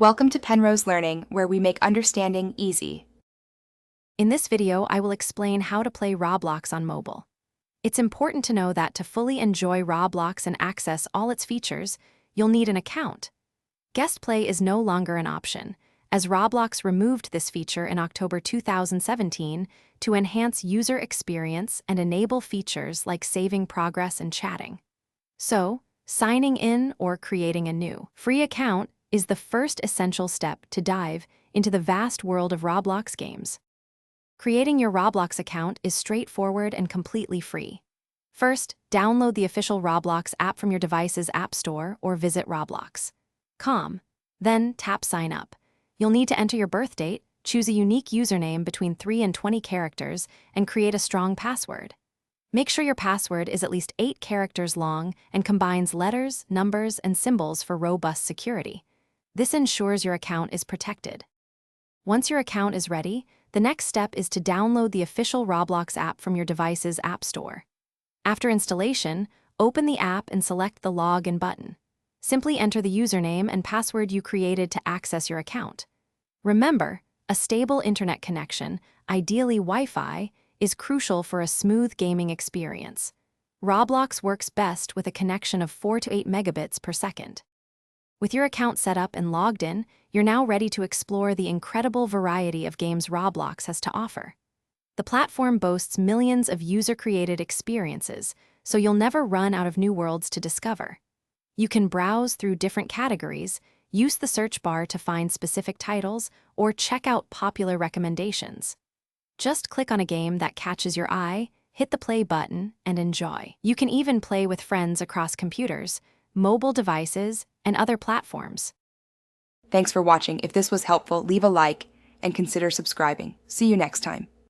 Welcome to Penrose Learning, where we make understanding easy. In this video, I will explain how to play Roblox on mobile. It's important to know that to fully enjoy Roblox and access all its features, you'll need an account. Guest Play is no longer an option, as Roblox removed this feature in October 2017 to enhance user experience and enable features like saving progress and chatting. So, signing in or creating a new free account is the first essential step to dive into the vast world of Roblox games. Creating your Roblox account is straightforward and completely free. First, download the official Roblox app from your device's app store or visit Roblox.com. Then tap Sign Up. You'll need to enter your birth date, choose a unique username between 3 and 20 characters, and create a strong password. Make sure your password is at least 8 characters long and combines letters, numbers, and symbols for robust security. This ensures your account is protected. Once your account is ready, the next step is to download the official Roblox app from your device's app store. After installation, open the app and select the Login button. Simply enter the username and password you created to access your account. Remember, a stable internet connection, ideally Wi-Fi, is crucial for a smooth gaming experience. Roblox works best with a connection of 4 to 8 megabits per second. With your account set up and logged in, you're now ready to explore the incredible variety of games Roblox has to offer. The platform boasts millions of user-created experiences, so you'll never run out of new worlds to discover. You can browse through different categories, use the search bar to find specific titles, or check out popular recommendations. Just click on a game that catches your eye, hit the play button, and enjoy. You can even play with friends across computers, mobile devices, and other platforms. Thanks for watching. If this was helpful, leave a like and consider subscribing. See you next time.